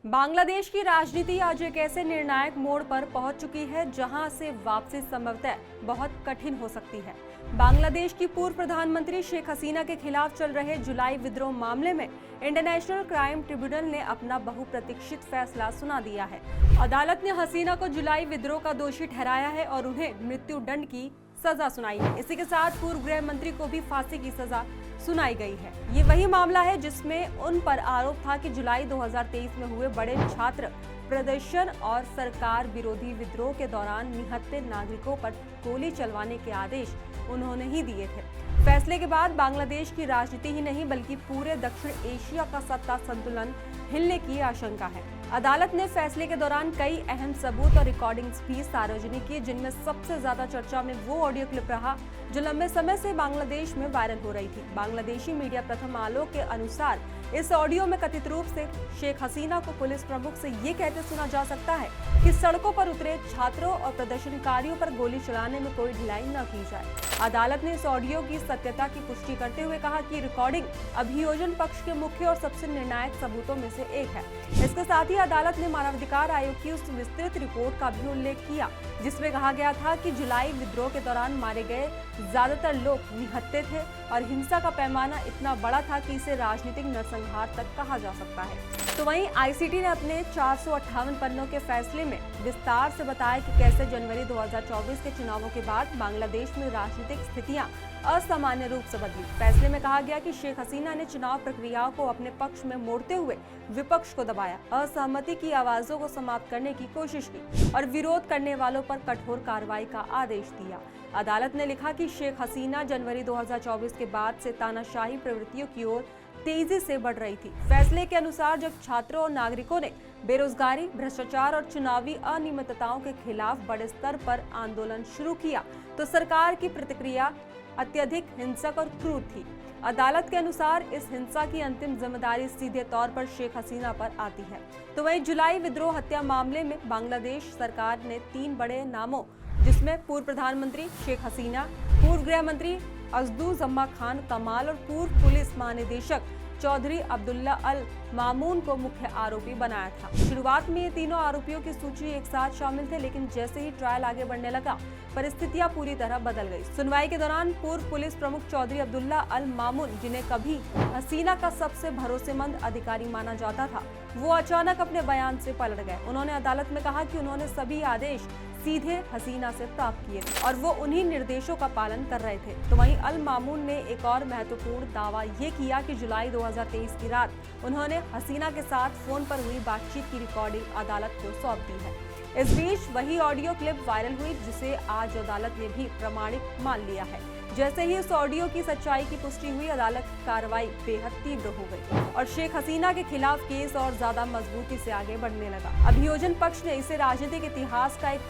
बांग्लादेश की राजनीति आज एक ऐसे निर्णायक मोड़ पर पहुंच चुकी है जहां से वापसी संभवतः बहुत कठिन हो सकती है। बांग्लादेश की पूर्व प्रधानमंत्री शेख हसीना के खिलाफ चल रहे जुलाई विद्रोह मामले में इंटरनेशनल क्राइम ट्रिब्यूनल ने अपना बहुप्रतीक्षित फैसला सुना दिया है। अदालत ने हसीना को जुलाई विद्रोह का दोषी ठहराया है और उन्हें मृत्यु दंड की सजा सुनाई है। इसी के साथ पूर्व गृह मंत्री को भी फांसी की सजा सुनाई गई है। ये वही मामला है जिसमें उन पर आरोप था कि जुलाई 2023 में हुए बड़े छात्र प्रदर्शन और सरकार विरोधी विद्रोह के दौरान निहत्थे नागरिकों पर गोली चलवाने के आदेश उन्होंने ही दिए थे। फैसले के बाद बांग्लादेश की राजनीति ही नहीं बल्कि पूरे दक्षिण एशिया का सत्ता संतुलन हिलने की आशंका है। अदालत ने फैसले के दौरान कई अहम सबूत और रिकॉर्डिंग्स भी सार्वजनिक की, जिनमें सबसे ज्यादा चर्चा में वो ऑडियो क्लिप रहा जो लंबे समय से बांग्लादेश में वायरल हो रही थी। बांग्लादेशी मीडिया प्रथम आलोक के अनुसार इस ऑडियो में कथित रूप से शेख हसीना को पुलिस प्रमुख से ये कहते सुना जा सकता है कि सड़कों पर उतरे छात्रों और प्रदर्शनकारियों पर गोली चलाने में कोई ढिलाई न की जाए। अदालत ने इस ऑडियो की सत्यता की पुष्टि करते हुए कहा कि रिकॉर्डिंग अभियोजन पक्ष के मुख्य और सबसे निर्णायक सबूतों में से एक है। इसके साथ ही अदालत ने मानवाधिकार आयोग की उस विस्तृत रिपोर्ट का भी उल्लेख किया जिसमें कहा गया था कि जुलाई विद्रोह के दौरान मारे गए ज्यादातर लोग निहत्थे थे और हिंसा का पैमाना इतना बड़ा था कि इसे राजनीतिक नरसंहार तक कहा जा सकता है। तो वहीं आईसीटी ने अपने 458 पन्नों के फैसले में विस्तार से बताया कि कैसे जनवरी 2024 के चुनावों के बाद बांग्लादेश में राजनीतिक स्थितियां असामान्य रूप से बदली। फैसले में कहा गया कि शेख हसीना ने चुनाव प्रक्रियाओं को अपने पक्ष में मोड़ते हुए विपक्ष को दबाया, असहमति की आवाजों को समाप्त करने की कोशिश की और विरोध करने वालों पर कठोर कार्रवाई का आदेश दिया। अदालत ने लिखा कि शेख हसीना जनवरी 2024 के बाद से तानाशाही प्रवृत्तियों की ओर तेजी से बढ़ रही थी। फैसले के अनुसार जब छात्रों और नागरिकों ने बेरोजगारी, भ्रष्टाचार और चुनावी अनियमितताओं के खिलाफ बड़े स्तर पर आंदोलन शुरू किया तो सरकार की प्रतिक्रिया अत्यधिक हिंसक और क्रूर थी। अदालत के अनुसार इस हिंसा की अंतिम जिम्मेदारी सीधे तौर पर शेख हसीना पर आती है। तो वहीं जुलाई विद्रोह हत्या मामले में बांग्लादेश सरकार ने 3 बड़े नामों जिसमें पूर्व प्रधानमंत्री शेख हसीना, पूर्व गृह मंत्री अब्दुल-जम्मा खान कमाल और पूर्व पुलिस महानिदेशक चौधरी अब्दुल्ला अल मामून को मुख्य आरोपी बनाया था। शुरुआत में ये तीनों आरोपियों की सूची एक साथ शामिल थे, लेकिन जैसे ही ट्रायल आगे बढ़ने लगा परिस्थितियां पूरी तरह बदल गई। सुनवाई के दौरान पूर्व पुलिस प्रमुख चौधरी अब्दुल्ला अल मामून, जिन्हें कभी हसीना का सबसे भरोसेमंद अधिकारी माना जाता था, वो अचानक अपने बयान से पलट गए। उन्होंने अदालत में कहा कि उन्होंने सभी आदेश सीधे हसीना से प्राप्त किए थे और वो उन्हीं निर्देशों का पालन कर रहे थे। तो वहीं अल मामून ने एक और महत्वपूर्ण दावा ये किया कि जुलाई 2023 की रात उन्होंने हसीना के साथ फोन पर हुई बातचीत की रिकॉर्डिंग अदालत को सौंप दी है। इस बीच वही ऑडियो क्लिप वायरल हुई जिसे आज अदालत ने भी प्रमाणिक मान लिया है। जैसे ही इस ऑडियो की सच्चाई की पुष्टि हुई, अदालत की कार्रवाई बेहद तीव्र हो गई और शेख हसीना के खिलाफ केस और ज्यादा मजबूती से आगे बढ़ने लगा। अभियोजन पक्ष ने इसे राजनीतिक इतिहास का एक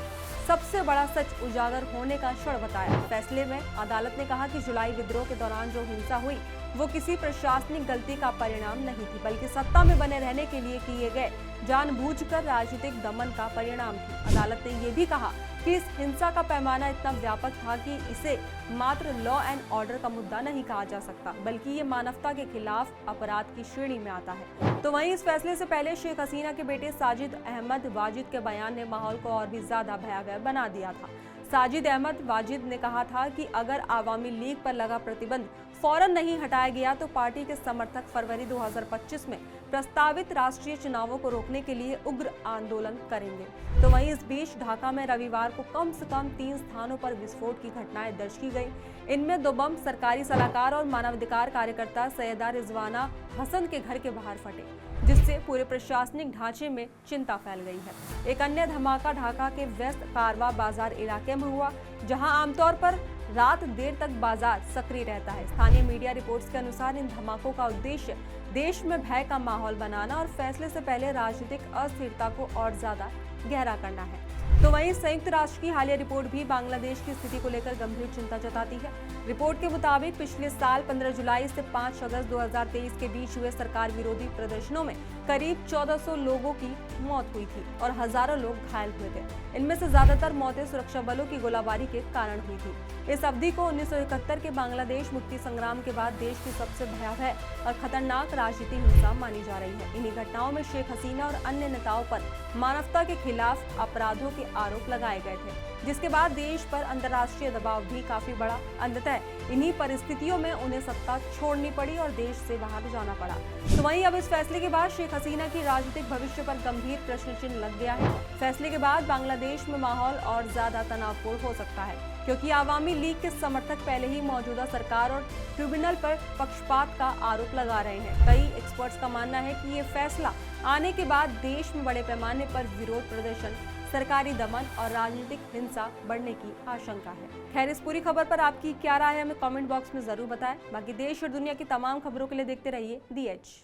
सबसे बड़ा सच उजागर होने का क्षण बताया। फैसले में अदालत ने कहा कि जुलाई विद्रोह के दौरान जो हिंसा हुई वो किसी प्रशासनिक गलती का परिणाम नहीं थी, बल्कि सत्ता में बने रहने के लिए किए गए जानबूझकर राजनीतिक दमन का परिणाम थी। अदालत ने ये भी कहा कि इस हिंसा का पैमाना इतना व्यापक था कि इसे मात्र लॉ एंड ऑर्डर का मुद्दा नहीं कहा जा सकता, बल्कि ये मानवता के खिलाफ अपराध की श्रेणी में आता है। तो वहीं इस फैसले से पहले शेख हसीना के बेटे साजिद अहमद वाजिद के बयान ने माहौल को और भी ज्यादा भयावह बना दिया था। साजिद अहमद वाजिद ने कहा था कि अगर आवामी लीग पर लगा प्रतिबंध फौरन नहीं हटाया गया तो पार्टी के समर्थक फरवरी 2025 में प्रस्तावित राष्ट्रीय चुनावों को रोकने के लिए उग्र आंदोलन करेंगे। तो वहीं इस बीच ढाका में रविवार को कम से कम 3 स्थानों पर विस्फोट की घटनाएं दर्ज की गई। इनमें 2 बम सरकारी सलाहकार और मानवाधिकार कार्यकर्ता सैयदा रिजवाना हसन के घर के बाहर फटे, जिससे पूरे प्रशासनिक ढांचे में चिंता फैल गई है। एक अन्य धमाका ढाका के वेस्ट कारवा बाजार इलाके में हुआ, जहां आमतौर पर रात देर तक बाजार सक्रिय रहता है। स्थानीय मीडिया रिपोर्ट्स के अनुसार इन धमाकों का उद्देश्य देश में भय का माहौल बनाना और फैसले से पहले राजनीतिक अस्थिरता को और ज्यादा गहरा करना है। तो वहीं संयुक्त राष्ट्र की हालिया रिपोर्ट भी बांग्लादेश की स्थिति को लेकर गंभीर चिंता जताती है। रिपोर्ट के मुताबिक पिछले साल 15 जुलाई से 5 अगस्त 2023 के बीच हुए सरकार विरोधी प्रदर्शनों में करीब 1400 लोगों की मौत हुई थी और हजारों लोग घायल हुए थे। इनमें से ज्यादातर मौतें सुरक्षा बलों की गोलाबारी के कारण हुई थी। इस अवधि को 1971 के बांग्लादेश मुक्ति संग्राम के बाद देश की सबसे भयावह और खतरनाक राजनीतिक हिंसा मानी जा रही है। इन्हीं घटनाओं में शेख हसीना और अन्य नेताओं पर मानवता के खिलाफ अपराधों के आरोप लगाए गए थे, जिसके बाद देश पर अंतर्राष्ट्रीय दबाव भी काफी बढ़ा। अंततः इन्हीं परिस्थितियों में उन्हें सत्ता छोड़नी पड़ी और देश से बाहर जाना पड़ा। तो वहीं अब इस फैसले के बाद शेख हसीना की राजनीतिक भविष्य पर गंभीर प्रश्न चिन्ह लग गया है। फैसले के बाद बांग्लादेश में माहौल और ज्यादा तनावपूर्ण हो सकता है, क्योंकि आवामी लीग के समर्थक पहले ही मौजूदा सरकार और ट्रिब्यूनल पर पक्षपात का आरोप लगा रहे हैं। कई एक्सपर्ट्स का मानना है कि ये फैसला आने के बाद देश में बड़े पैमाने पर विरोध प्रदर्शन, सरकारी दमन और राजनीतिक हिंसा बढ़ने की आशंका है। खैर, इस पूरी खबर पर आपकी क्या राय है, हमें कमेंट बॉक्स में जरूर बताएं। बाकी देश और दुनिया की तमाम खबरों के लिए देखते रहिए दी एज।